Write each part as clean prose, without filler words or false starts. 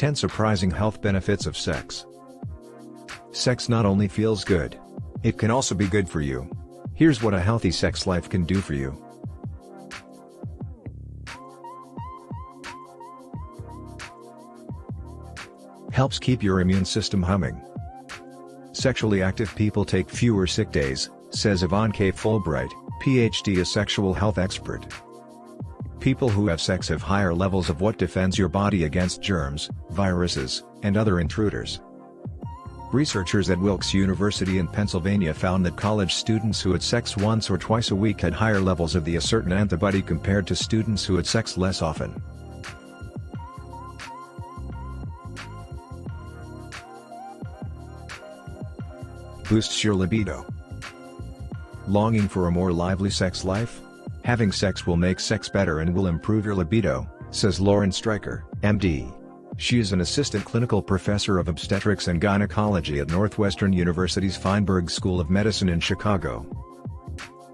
10 Surprising Health Benefits of Sex. Sex not only feels good, it can also be good for you. Here's what a healthy sex life can do for you. Helps keep your immune system humming. Sexually active people take fewer sick days, says Yvonne K. Fulbright, PhD, a sexual health expert. People who have sex have higher levels of what defends your body against germs, viruses, and other intruders. Researchers at Wilkes University in Pennsylvania found that college students who had sex once or twice a week had higher levels of a certain antibody compared to students who had sex less often. Boosts your libido. Longing for a more lively sex life? Having sex will make sex better and will improve your libido, says Lauren Streicher, MD. She is an assistant clinical professor of obstetrics and gynecology at Northwestern University's Feinberg School of Medicine in Chicago.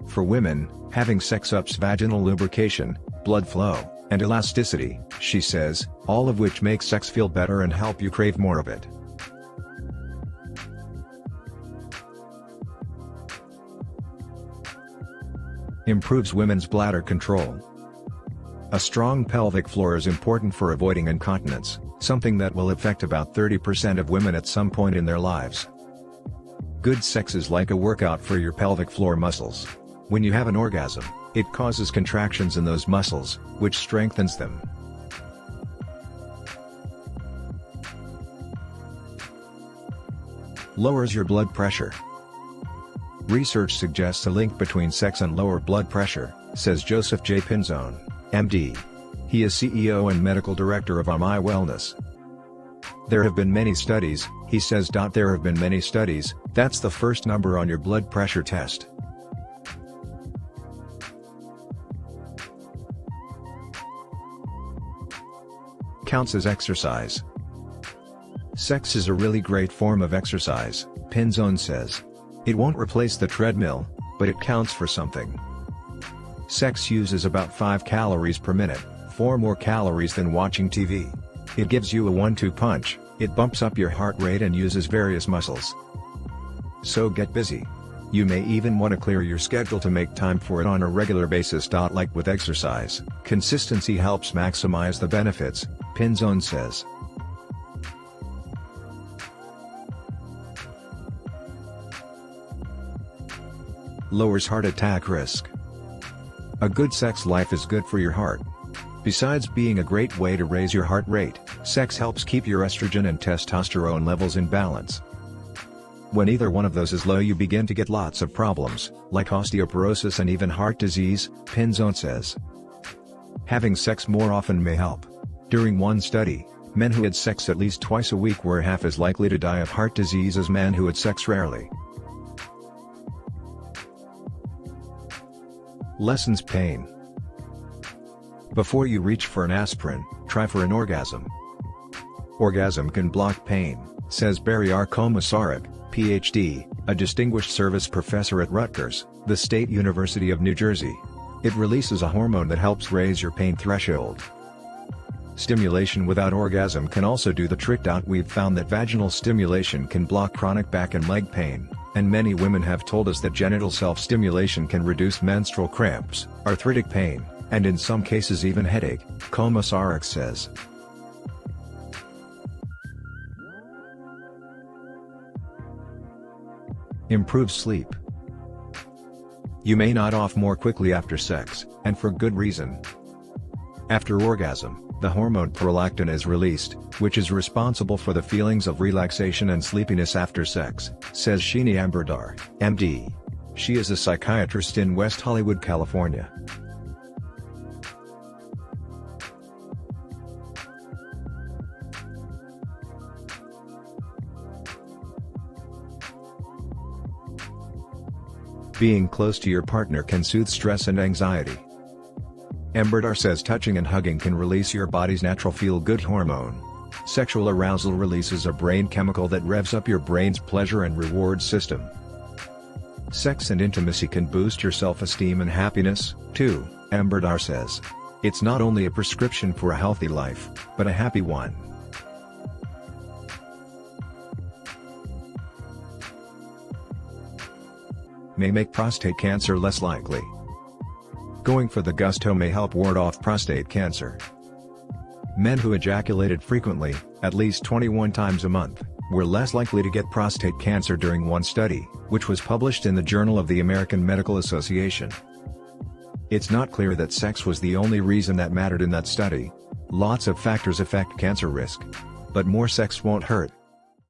For women, having sex ups vaginal lubrication, blood flow, and elasticity, she says, all of which make sex feel better and help you crave more of it. Improves women's bladder control. A strong pelvic floor is important for avoiding incontinence, something that will affect about 30% of women at some point in their lives. Good sex is like a workout for your pelvic floor muscles. When you have an orgasm, it causes contractions in those muscles, which strengthens them. Lowers your blood pressure. Research suggests a link between sex and lower blood pressure, says Joseph J. Pinzone, MD. He is CEO and medical director of My Wellness. There have been many studies, he says. There have been many studies, that's the first number on your blood pressure test. Counts as exercise. Sex is a really great form of exercise, Pinzone says. It won't replace the treadmill, but it counts for something. Sex uses about 5 calories per minute, 4 more calories than watching TV. It gives you a 1-2 punch, it bumps up your heart rate and uses various muscles. So get busy. You may even want to clear your schedule to make time for it on a regular basis. Like with exercise, consistency helps maximize the benefits, Pinzone says. Lowers heart attack risk. A good sex life is good for your heart. Besides being a great way to raise your heart rate, sex helps keep your estrogen and testosterone levels in balance. When either one of those is low, you begin to get lots of problems, like osteoporosis and even heart disease, Pinzone says. Having sex more often may help. During one study, men who had sex at least twice a week were half as likely to die of heart disease as men who had sex rarely. Lessens pain. Before you reach for an aspirin, try for an orgasm. Orgasm can block pain, says Barry R. Komisarek, Ph.D., a distinguished service professor at Rutgers, the State University of New Jersey. It releases a hormone that helps raise your pain threshold. Stimulation without orgasm can also do the trick. We've found that vaginal stimulation can block chronic back and leg pain, and many women have told us that genital self-stimulation can reduce menstrual cramps, arthritic pain, and in some cases even headache, Komisarek says. Improves sleep. You may nod off more quickly after sex, and for good reason. After orgasm, the hormone prolactin is released, which is responsible for the feelings of relaxation and sleepiness after sex, says Sheeny Amberdar, MD. She is a psychiatrist in West Hollywood, California. Being close to your partner can soothe stress and anxiety. Amberdar says touching and hugging can release your body's natural feel-good hormone. Sexual arousal releases a brain chemical that revs up your brain's pleasure and reward system. Sex and intimacy can boost your self-esteem and happiness, too, Amberdar says. It's not only a prescription for a healthy life, but a happy one. may make prostate cancer less likely. Going for the gusto may help ward off prostate cancer. Men who ejaculated frequently, at least 21 times a month, were less likely to get prostate cancer during one study, which was published in the Journal of the American Medical Association. It's not clear that sex was the only reason that mattered in that study. Lots of factors affect cancer risk. But more sex won't hurt.